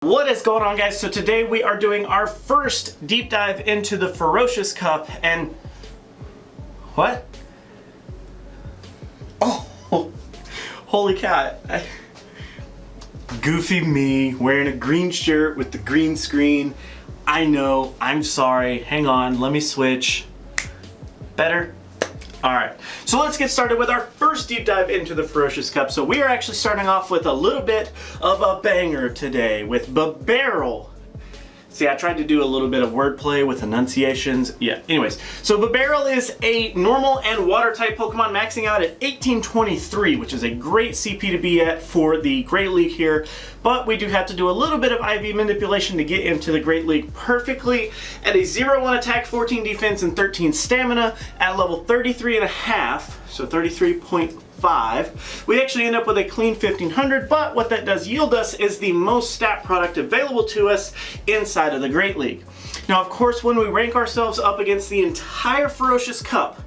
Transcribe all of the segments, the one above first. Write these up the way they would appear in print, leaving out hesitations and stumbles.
What is going on, guys? So today we are doing our first deep dive into the Ferocious Cup, and what? Oh, holy cow. Goofy me wearing a green shirt with the green screen. I know, I'm sorry. Hang on, let me switch. Better? Alright, so let's get started with our first deep dive into the Ferocious Cup. So we are actually starting off with a little bit of a banger today with Bibarel. See, I tried to do a little bit of wordplay with enunciations. Yeah, anyways. So Bibarel is a normal and water type Pokemon maxing out at 1823, which is a great CP to be at for the Great League here. But we do have to do a little bit of IV manipulation to get into the Great League perfectly. At a 0-1 attack, 14 defense, and 13 stamina at level 33.5, so 33.5. We actually end up with a clean 1500, but what that does yield us is the most stat product available to us inside of the Great League. Now, of course, when we rank ourselves up against the entire Ferocious Cup,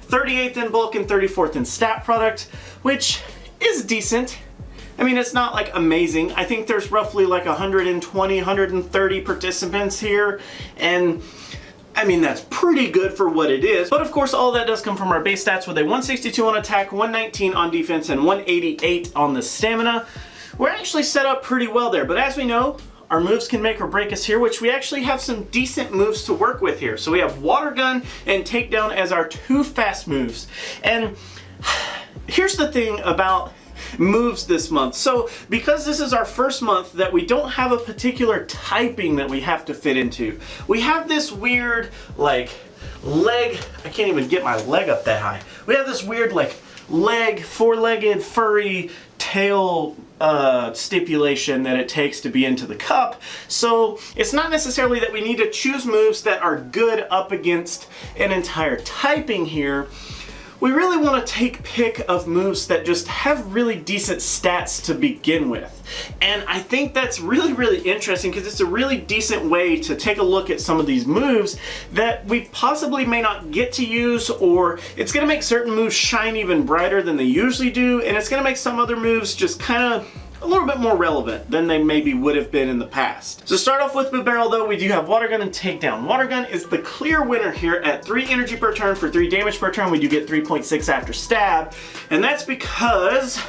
38th in bulk and 34th in stat product, which is decent. I mean, it's not like amazing. I think there's roughly like 120, 130 participants here, and I mean, that's pretty good for what it is. But of course, all that does come from our base stats with a 162 on attack, 119 on defense, and 188 on the stamina. We're actually set up pretty well there, but as we know, our moves can make or break us here, which we actually have some decent moves to work with here. So we have Water Gun and Takedown as our two fast moves. And here's the thing about moves this month. So because this is our first month that we don't have a particular typing that we have to fit into, we have this weird like leg, I can't even get my leg up that high. We have this weird like leg, four-legged, furry tail stipulation that it takes to be into the cup. So it's not necessarily that we need to choose moves that are good up against an entire typing here. We really want to take pick of moves that just have really decent stats to begin with. And I think that's really, really interesting because it's a really decent way to take a look at some of these moves that we possibly may not get to use, or it's going to make certain moves shine even brighter than they usually do, and it's going to make some other moves just kind of a little bit more relevant than they maybe would have been in the past. So start off with Bibarel though, we do have Water Gun and Takedown. Water Gun is the clear winner here at 3 energy per turn for 3 damage per turn. We do get 3.6 after stab, and that's because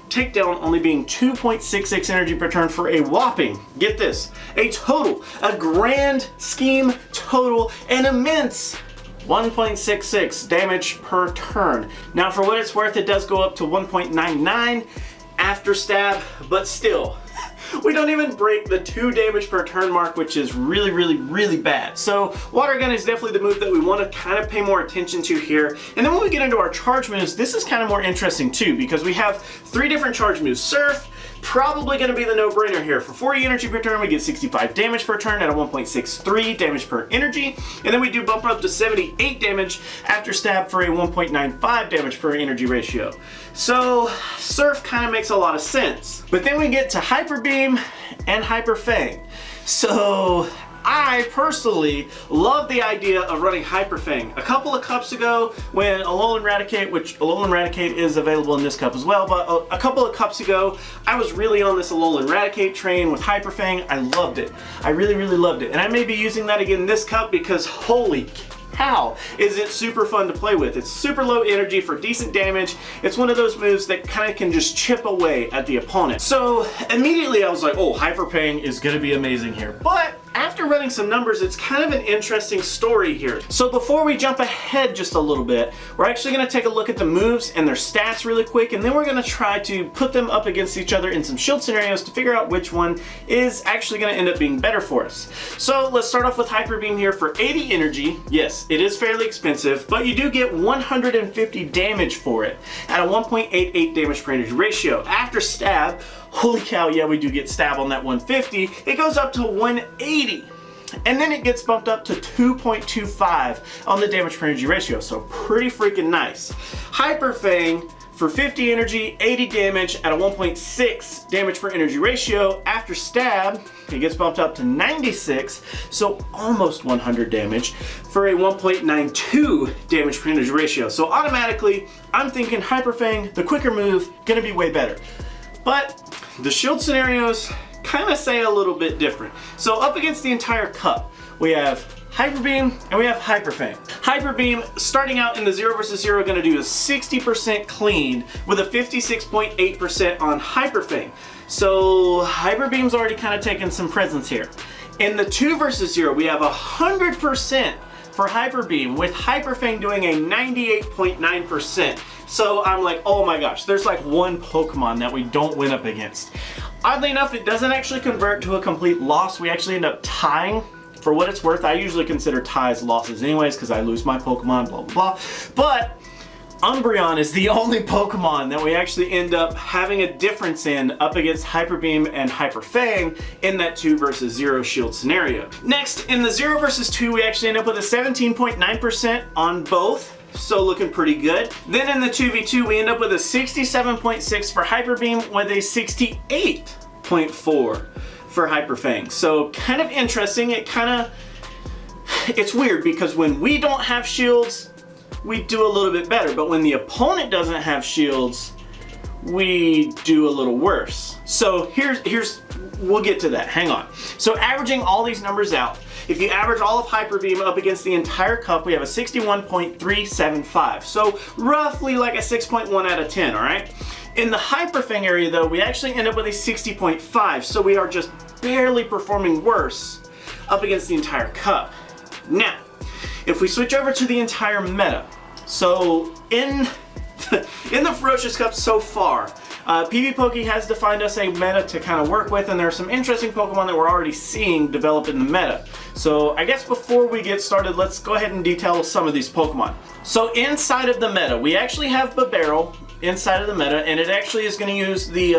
Takedown only being 2.66 energy per turn for a whopping, get this, a total, a grand scheme total, an immense 1.66 damage per turn. Now for what it's worth, it does go up to 1.99 after stab, but still, we don't even break the 2 damage per turn mark, which is really, really, really bad. So Water Gun is definitely the move that we want to kind of pay more attention to here. And then when we get into our charge moves, this is kind of more interesting too, because we have 3 different charge moves. Surf, probably going to be the no-brainer here. For 40 energy per turn, we get 65 damage per turn at a 1.63 damage per energy. And then we do bump up to 78 damage after stab for a 1.95 damage per energy ratio. So Surf kind of makes a lot of sense. But then we get to Hyper Beam and Hyper Fang. So I personally love the idea of running Hyper Fang. A couple of cups ago when Alolan Redacted, which Alolan Redacted is available in this cup as well, but a couple of cups ago, I was really on this Alolan Redacted train with Hyper Fang. I loved it. I really, really loved it. And I may be using that again in this cup because holy cow, is it super fun to play with. It's super low energy for decent damage. It's one of those moves that kind of can just chip away at the opponent. So immediately I was like, oh, Hyper Fang is gonna be amazing here. But after running some numbers, it's kind of an interesting story here. So before we jump ahead just a little bit, we're actually gonna take a look at the moves and their stats really quick, and then we're gonna try to put them up against each other in some shield scenarios to figure out which one is actually gonna end up being better for us. So let's start off with Hyper Beam here for 80 energy. Yes, it is fairly expensive, but you do get 150 damage for it at a 1.88 damage per energy ratio. After stab, holy cow, yeah, we do get stab on that 150. It goes up to 180. And then it gets bumped up to 2.25 on the damage per energy ratio. So pretty freaking nice. Hyper Fang for 50 energy, 80 damage at a 1.6 damage per energy ratio. After stab, it gets bumped up to 96, so almost 100 damage for a 1.92 damage per energy ratio. So automatically, I'm thinking Hyper Fang, the quicker move, gonna be way better. But the shield scenarios kind of say a little bit different. So up against the entire cup, we have Hyper Beam and we have Hyper Fang. Hyper Beam, starting out in the 0 versus 0, going to do a 60% clean with a 56.8% on Hyper Fang. So Hyper Beam's already kind of taken some presence here. In the 2 versus 0, we have 100% for Hyper Beam, with Hyper Fang doing a 98.9%. So I'm like, oh my gosh, there's like one Pokemon that we don't win up against. Oddly enough, it doesn't actually convert to a complete loss. We actually end up tying. For what it's worth, I usually consider ties losses anyways because I lose my Pokemon, blah, blah, blah. But Umbreon is the only Pokemon that we actually end up having a difference in up against Hyper Beam and Hyper Fang in that 2 versus 0 shield scenario. Next, in the 0 versus 2, we actually end up with a 17.9% on both. So looking pretty good. Then in the 2v2, we end up with a 67.6 for Hyper Beam with a 68.4 for Hyper Fang. So kind of interesting. It's weird because when we don't have shields, we do a little bit better, but when the opponent doesn't have shields, we do a little worse. So we'll get to that, hang on. So averaging all these numbers out, if you average all of Hyper Beam up against the entire cup, we have a 61.375. So roughly like a 6.1 out of 10, all right? In the Hyper Fang area though, we actually end up with a 60.5, so we are just barely performing worse up against the entire cup. Now, if we switch over to the entire meta, so in the Ferocious Cup so far, PvPoke has defined us a meta to kind of work with, and there are some interesting Pokemon that we're already seeing develop in the meta. So I guess before we get started, let's go ahead and detail some of these Pokemon. So inside of the meta, we actually have Bibarel inside of the meta, and it actually is going to use the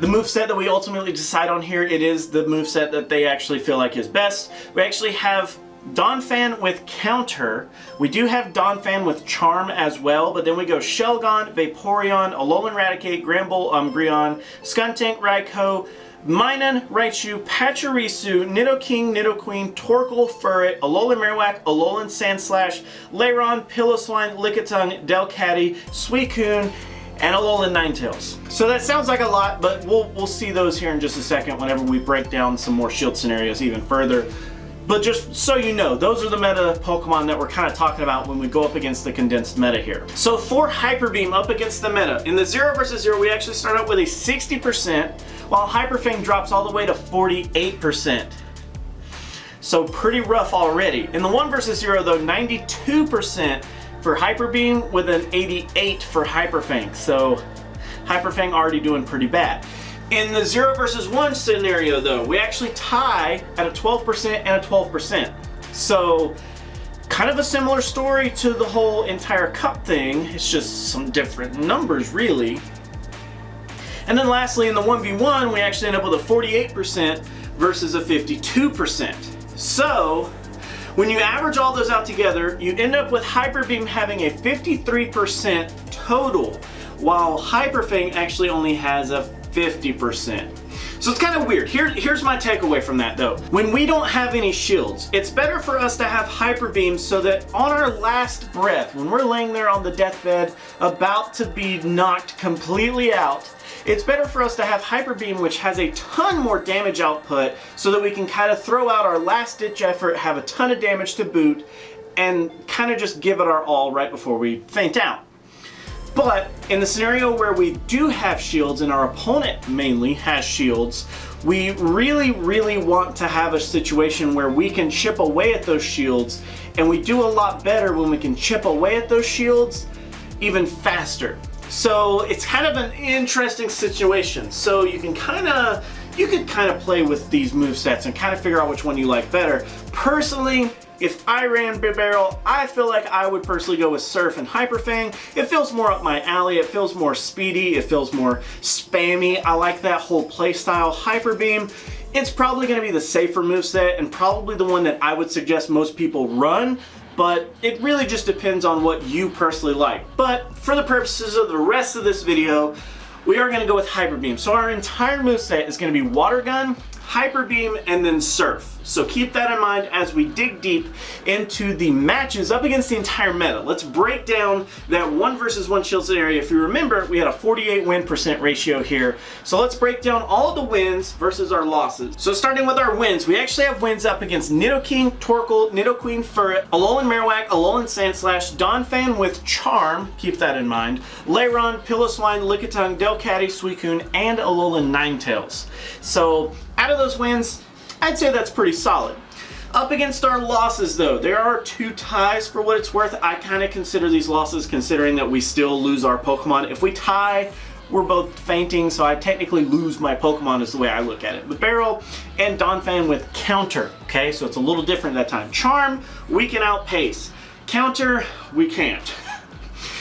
moveset that we ultimately decide on here. It is the moveset that they actually feel like is best. We actually have Donphan with Counter. We do have Donphan with Charm as well, but then we go Shelgon, Vaporeon, Alolan Raticate, Granbull, Umbreon, Skuntank, Raikou, Minun, Raichu, Pachirisu, Nidoking, Nidoqueen, Torkoal, Furret, Alolan Marowak, Alolan Sandslash, Lairon, Piloswine, Lickitung, Delcatty, Suicune, and Alolan Ninetales. So that sounds like a lot, but we'll see those here in just a second whenever we break down some more shield scenarios even further. But just so you know, those are the meta Pokemon that we're kind of talking about when we go up against the condensed meta here. So for Hyper Beam up against the meta, in the 0 versus 0, we actually start out with a 60%, while Hyper Fang drops all the way to 48%. So pretty rough already. In the 1 versus 0 though, 92% for Hyper Beam with an 88 for Hyper Fang. So Hyper Fang already doing pretty bad. In the 0 versus 1 scenario though, we actually tie at a 12% and a 12%. So kind of a similar story to the whole entire cup thing. It's just some different numbers really. And then lastly, in the 1v1, we actually end up with a 48% versus a 52%. So when you average all those out together, you end up with Hyper Beam having a 53% total, while Hyper Fang actually only has a 50%. So it's kind of weird. Here's my takeaway from that though. When we don't have any shields, it's better for us to have Hyper Beam so that on our last breath, when we're laying there on the deathbed about to be knocked completely out, it's better for us to have Hyper Beam, which has a ton more damage output, so that we can kind of throw out our last ditch effort, have a ton of damage to boot, and kind of just give it our all right before we faint out. But in the scenario where we do have shields and our opponent mainly has shields, we really want to have a situation where we can chip away at those shields, and we do a lot better when we can chip away at those shields even faster. So it's kind of an interesting situation. So you could kind of play with these movesets and kind of figure out which one you like better. Personally, if I ran Bibarel, I feel like I would personally go with Surf and Hyper Fang. It feels more up my alley, it feels more speedy, it feels more spammy. I like that whole playstyle. Hyper Beam, it's probably going to be the safer moveset and probably the one that I would suggest most people run, but it really just depends on what you personally like. But for the purposes of the rest of this video, we are going to go with Hyper Beam. So our entire moveset is going to be Water Gun, Hyper Beam, and then Surf. So keep that in mind as we dig deep into the matches up against the entire meta. Let's break down that 1 versus 1 shield scenario. If you remember, we had a 48 win % ratio here. So let's break down all of the wins versus our losses. So starting with our wins, we actually have wins up against Nidoking, Torkoal, Nidoqueen, Furret, Alolan Marowak, Alolan Sandslash, Donphan with Charm, keep that in mind, Lairon, Piloswine, Lickitung, Delcatty, Suicune, and Alolan Ninetales. So out of those wins, I'd say that's pretty solid. Up against our losses though, there are 2 ties for what it's worth. I kind of consider these losses considering that we still lose our Pokemon. If we tie, we're both fainting, so I technically lose my Pokemon is the way I look at it. Bibarel and Donphan with Counter, okay? So it's a little different that time. Charm, we can outpace. Counter, we can't.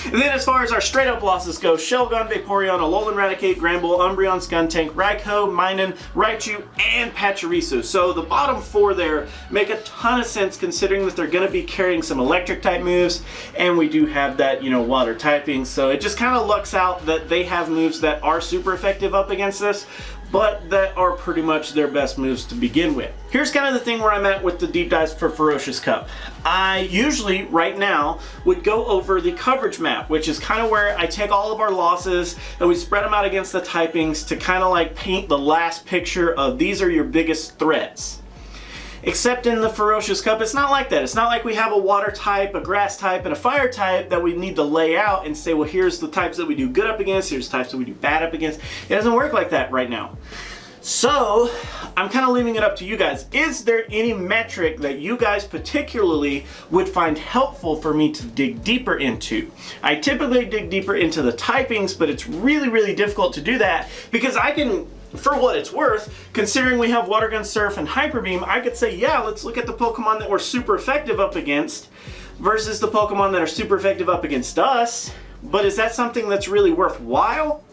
And then as far as our straight up losses go, Shelgon, Vaporeon, Alolan Raticate, Granbull, Umbreon, Skuntank, Raikou, Minun, Raichu, and Pachirisu. So the bottom 4 there make a ton of sense considering that they're going to be carrying some electric type moves, and we do have that, you know, water typing. So it just kind of lucks out that they have moves that are super effective up against this, but that are pretty much their best moves to begin with. Here's kind of the thing where I'm at with the deep dives for Ferocious Cup. I usually, right now, would go over the coverage map, which is kind of where I take all of our losses and we spread them out against the typings to kind of like paint the last picture of these are your biggest threats. Except in the Ferocious Cup, it's not like that. It's not like we have a water type, a grass type, and a fire type that we need to lay out and say, well, here's the types that we do good up against, here's the types that we do bad up against. It doesn't work like that right now. So, I'm kind of leaving it up to you guys. Is there any metric that you guys particularly would find helpful for me to dig deeper into? I typically dig deeper into the typings, but it's really, really difficult to do that because I can, for what it's worth, considering we have Water Gun, Surf, and Hyper Beam, I could say, yeah, let's look at the Pokemon that we're super effective up against versus the Pokemon that are super effective up against us. But is that something that's really worthwhile?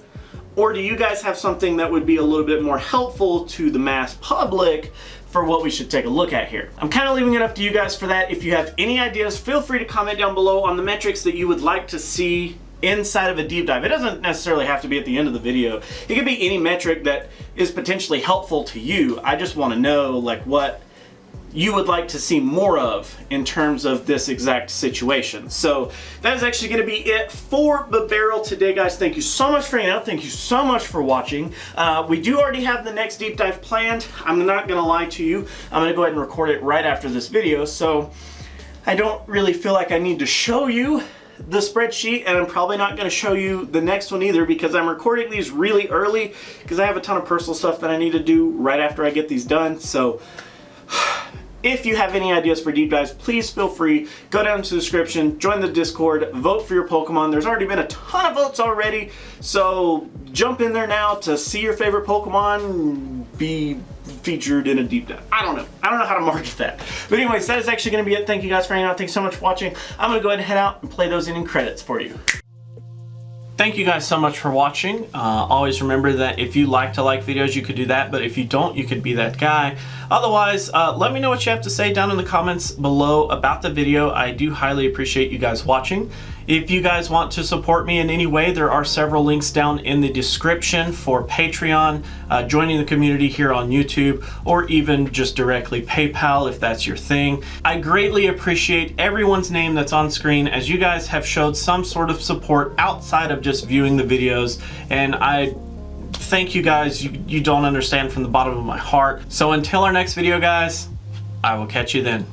Or do you guys have something that would be a little bit more helpful to the mass public for what we should take a look at here? I'm kind of leaving it up to you guys for that. If you have any ideas, feel free to comment down below on the metrics that you would like to see inside of a deep dive. It doesn't necessarily have to be at the end of the video. It could be any metric that is potentially helpful to you. I just want to know like what you would like to see more of in terms of this exact situation. So that is actually going to be it for Bibarel today, guys. Thank you so much for hanging out. Thank you so much for watching. We do already have the next deep dive planned. I'm not going to lie to you. I'm going to go ahead and record it right after this video. So I don't really feel like I need to show you the spreadsheet, and I'm probably not going to show you the next one either because I'm recording these really early because I have a ton of personal stuff that I need to do right after I get these done. So if you have any ideas for deep dives, please feel free, go down to the description, join the Discord, vote for your Pokemon. There's already been a ton of votes already, so jump in there now to see your favorite Pokemon be featured in a deep dive. I don't know how to market that. But anyways, that is actually going to be it. Thank you guys for hanging out. Thanks so much for watching. I'm going to go ahead and head out and play those ending credits for you. Thank you guys so much for watching. Always remember that if you like to like videos, you could do that, but if you don't, you could be that guy. Otherwise, let me know what you have to say down in the comments below about the video. I do highly appreciate you guys watching. If you guys want to support me in any way, there are several links down in the description for Patreon, joining the community here on YouTube, or even just directly PayPal if that's your thing. I greatly appreciate everyone's name that's on screen, as you guys have showed some sort of support outside of just viewing the videos, and I thank you guys. You don't understand from the bottom of my heart. So until our next video, guys, I will catch you then.